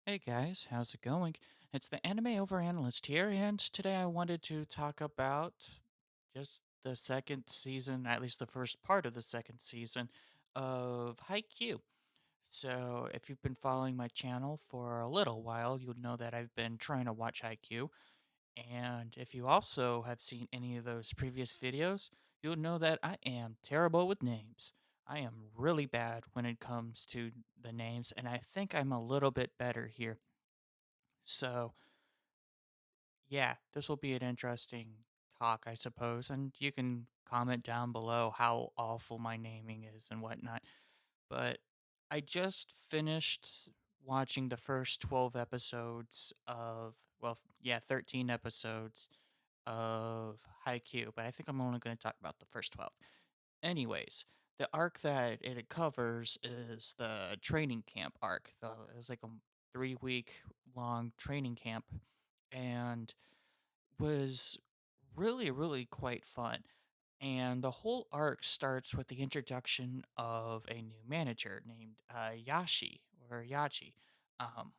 Hey guys, how's it going? It's the Anime Overanalyst here, and today I wanted to talk about just the second season, at least the first part of the second season of Haikyuu. So, if you've been following my channel for a little while, you'll know that I've been trying to watch Haikyuu. And if you also have seen any of those previous videos, you'll know that I am terrible with names. I am really bad when it comes to the names, and I think I'm a little bit better here. So, yeah, this will be an interesting talk, I suppose. And you can comment down below how awful my naming is and whatnot. But I just finished watching the first 12 episodes of, well, yeah, 13 episodes of Haikyuu, but I think I'm only going to talk about the first 12. Anyways, the arc that it covers is the training camp arc. It's like a 3 week long training camp and was really, really quite fun. And the whole arc starts with the introduction of a new manager named Yashi or Yachi. Um,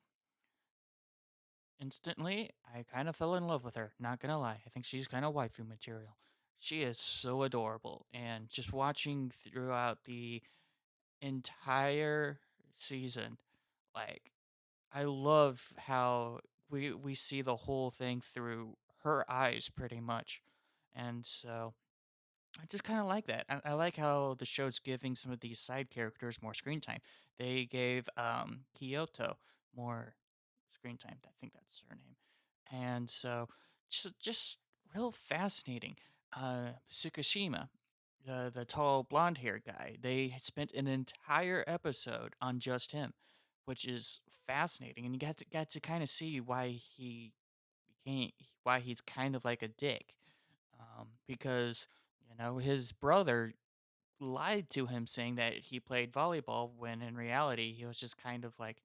Instantly, I kind of fell in love with her. Not gonna lie, I think she's kind of waifu material. She is so adorable, and just watching throughout the entire season, like I love how we see the whole thing through her eyes, pretty much, and so I just kind of like that. I like how the show's giving some of these side characters more screen time. They gave Kyoto more screen time. I think that's her name. And so just real fascinating. Tsukushima, the tall blonde haired guy, they had spent an entire episode on just him, which is fascinating. And you got to kind of see became why he's kind of like a dick. Because his brother lied to him saying that he played volleyball when in reality he was just kind of like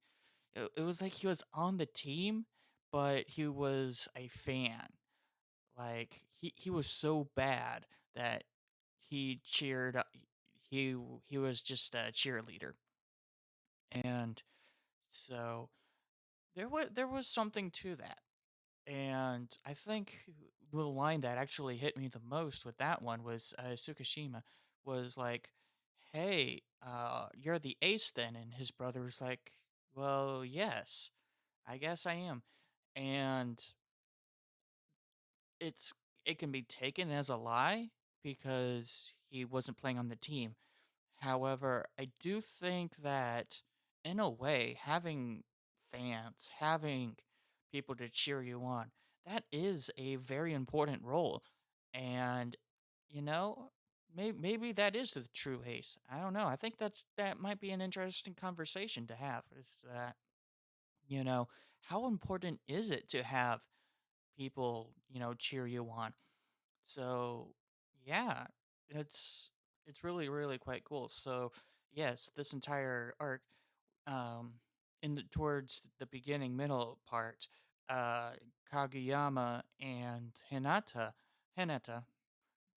it was like he was on the team, but he was a fan. Like he was so bad that he cheered he was just a cheerleader. And so there was something to that. And I think the line that actually hit me the most with that one was Tsukishima was like, "Hey, you're the ace then," and his brother was like, "Well, yes, I guess I am," and it's it can be taken as a lie because he wasn't playing on the team. However, I do think that in a way, having fans, having people to cheer you on, that is a very important role. And, you know, maybe that is the true ace. I don't know. I think that might be an interesting conversation to have. Is that, you know, how important is it to have people, cheer you on? So, yeah, it's it's really, really quite cool. So, yes, this entire arc, in the towards the beginning, middle part, uh, Kageyama and Hinata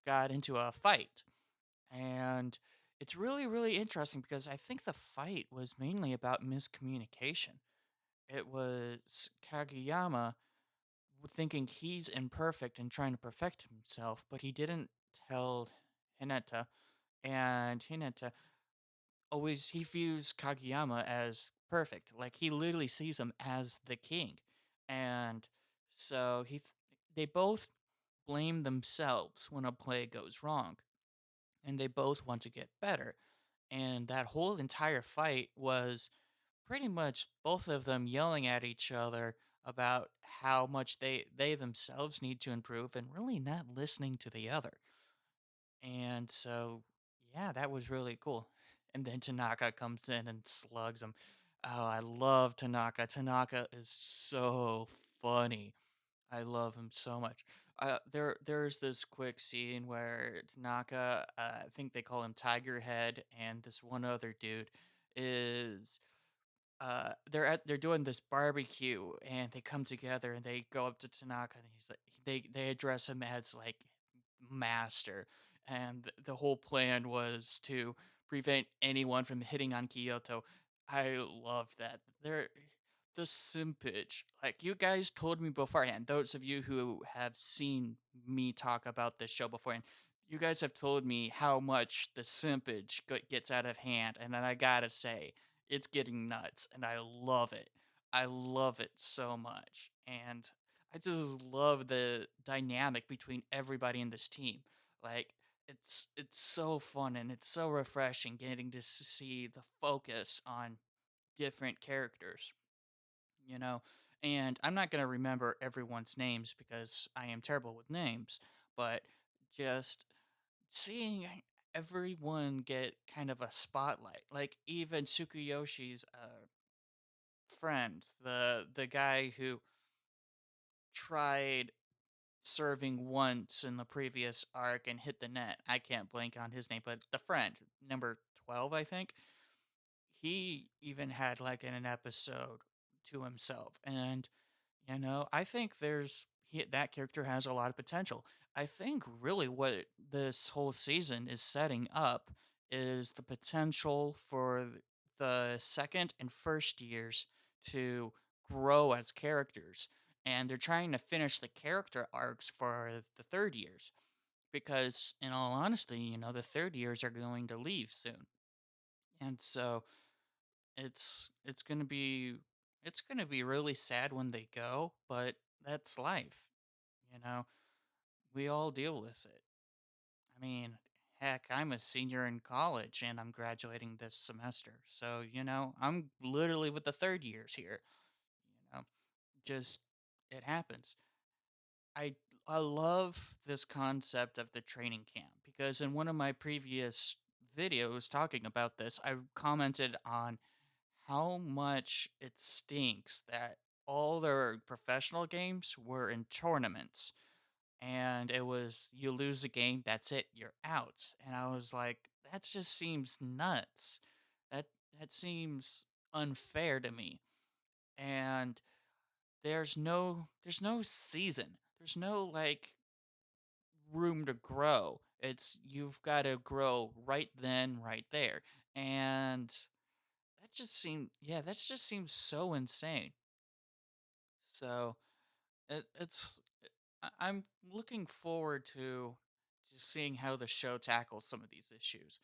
got into a fight, and it's really, really interesting because I think the fight was mainly about miscommunication. It was Kageyama thinking he's imperfect and trying to perfect himself, but he didn't tell Hinata, and Hinata always he views Kageyama as perfect. Like he literally sees him as the king. And so they both blame themselves when a play goes wrong, and they both want to get better. And that whole entire fight was pretty much both of them yelling at each other about how much they themselves need to improve and really not listening to the other. And so, yeah, that was really cool. And then Tanaka comes in and slugs him. Oh, I love Tanaka. Tanaka is so funny. I love him so much. There's this quick scene where Tanaka, I think they call him Tiger Head, and this one other dude is they're doing this barbecue and they come together and they go up to Tanaka and he's like they address him as like master, and the whole plan was to prevent anyone from hitting on Kyoto. I loved that. The simpage. Like, you guys told me beforehand, those of you who have seen me talk about this show beforehand, you guys have told me how much the simpage gets out of hand, and then I gotta say, it's getting nuts, and I love it. I love it so much, and I just love the dynamic between everybody in this team. Like, it's so fun and it's so refreshing getting to see the focus on different characters, you know? And I'm not going to remember everyone's names because I am terrible with names, but just seeing everyone get kind of a spotlight, like even Tsukuyoshi's friend, the guy who tried serving once in the previous arc and hit the net. I can't blank on his name, but the friend, number 12, I think. He even had like an episode to himself. And I think that character has a lot of potential. I think really what this whole season is setting up is the potential for the second and first years to grow as characters. And they're trying to finish the character arcs for the third years. Because, in all honesty, the third years are going to leave soon. And so it's gonna be it's gonna be really sad when they go, but that's life. You know, we all deal with it. I mean, heck, I'm a senior in college and I'm graduating this semester. So, I'm literally with the third years here. You know, just it happens. I I love this concept of the training camp because in one of my previous videos talking about this, I commented on how much it stinks that all their professional games were in tournaments. And it was, you lose the game, that's it, you're out. And I was like, that just seems nuts. That that seems unfair to me. And there's no season. There's no like room to grow. It's you've got to grow right then, right there. And that just seems so insane. So I'm looking forward to just seeing how the show tackles some of these issues.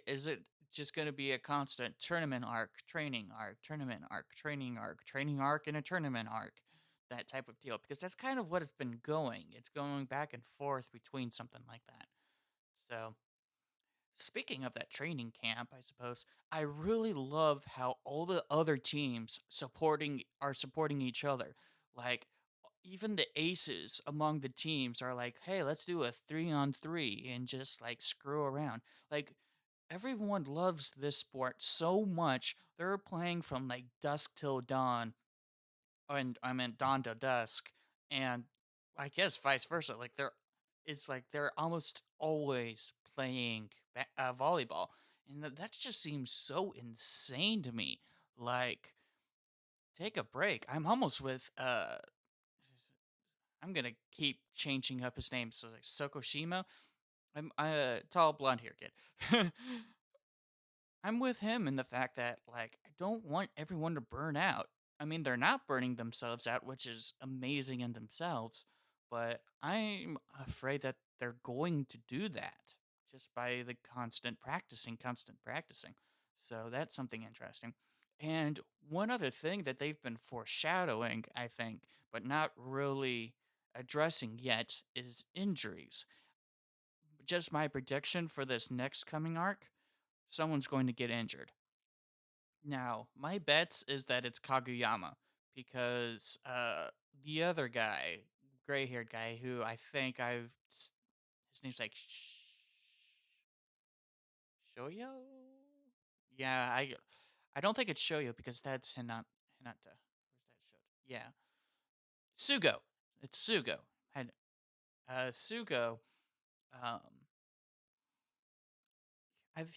Is it just going to be a constant tournament arc, training arc, tournament arc, training arc, and a tournament arc? That type of deal. Because that's kind of what it's been going. It's going back and forth between something like that. So, speaking of that training camp, I suppose, I really love how all the other teams supporting each other. Like even the aces among the teams are like, "Hey, let's do a 3-on-3 and just like screw around." Like everyone loves this sport so much. They're playing from like dusk till dawn, and I meant dawn to dusk, and I guess vice versa. It's like they're almost always playing volleyball, and that just seems so insane to me. Like, take a break. I'm almost with I'm gonna keep changing up his name. So like Sokoshima. I'm tall blonde hair kid. I'm with him in the fact that, like, I don't want everyone to burn out. I mean, they're not burning themselves out, which is amazing in themselves, but I'm afraid that they're going to do that just by the constant practicing, constant practicing. So that's something interesting. And one other thing that they've been foreshadowing, I think, but not really addressing yet is injuries. Just my prediction for this next coming arc, someone's going to get injured. Now, my bets is that it's Kaguyama because the other guy, gray-haired guy who I think his name's like Shoyo? Yeah, I don't think it's Shoyo because that's Hinata. Where's that showed? Yeah. Sugo. It's Sugo. And Sugo um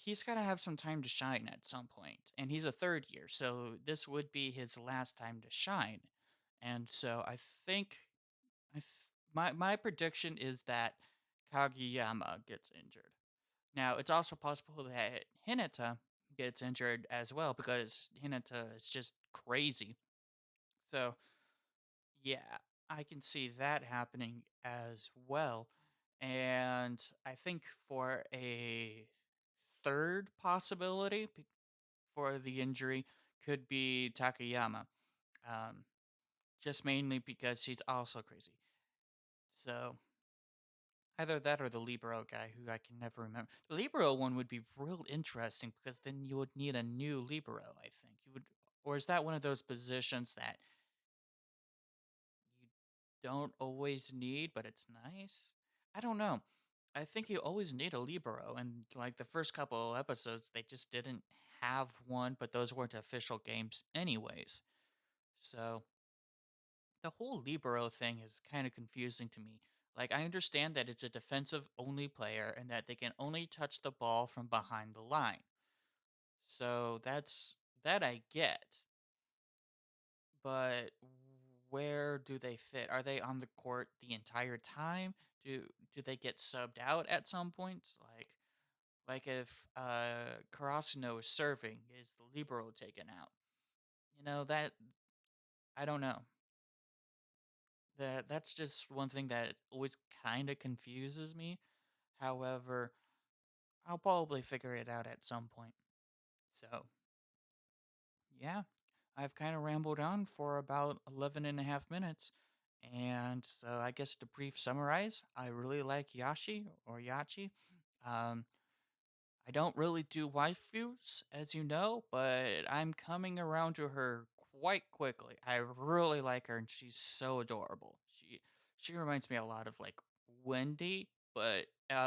he's got to have some time to shine at some point, and he's a third year, so this would be his last time to shine. And so I think my prediction is that Kageyama gets injured. Now it's also possible that Hinata gets injured as well because Hinata is just crazy. So, yeah, I can see that happening as well. And I think for a third possibility for the injury could be Takayama. Um, just mainly because he's also crazy. So either that or the Libero guy, who I can never remember. The Libero one would be real interesting because then you would need a new Libero. I think you would, or is that one of those positions that you don't always need, but it's nice? I don't know. I think you always need a Libero, and like the first couple of episodes, they just didn't have one, but those weren't official games, anyways. So the whole libero thing is kind of confusing to me. Like, I understand that it's a defensive only player and that they can only touch the ball from behind the line. So that I get. But where do they fit? Are they on the court the entire time? Do they get subbed out at some point? Like if Karasuno is serving, is the libero taken out? That I don't know. That's just one thing that always kind of confuses me. However, I'll probably figure it out at some point. So, yeah, I've kind of rambled on for about 11 and a half minutes. And so, I guess to brief summarize, I really like Yashi or Yachi. Um, I don't really do waifus, as you know, but I'm coming around to her quite quickly. I really like her, and she's so adorable. She reminds me a lot of like Wendy, but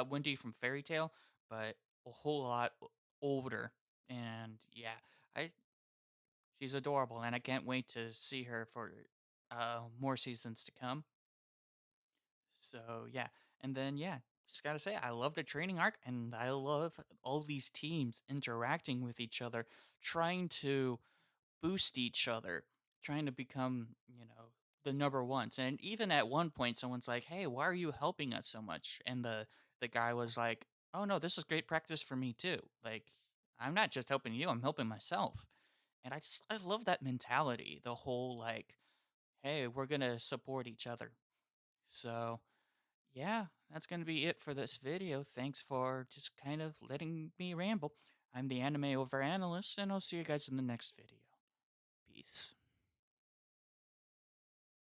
Wendy from Fairy Tale, but a whole lot older. And yeah, I she's adorable, and I can't wait to see her for more seasons to come. So yeah, and then yeah, just gotta say I love the training arc, and I love all these teams interacting with each other, trying to boost each other, trying to become the number ones. And even at one point, someone's like, "Hey, why are you helping us so much?" And the guy was like, "Oh no, this is great practice for me too. Like I'm not just helping you, I'm helping myself." And I love that mentality. The whole like, "Hey, we're gonna support each other." So yeah, that's going to be it for this video. Thanks for just kind of letting me ramble. I'm the anime over analyst, and I'll see you guys in the next video. Peace.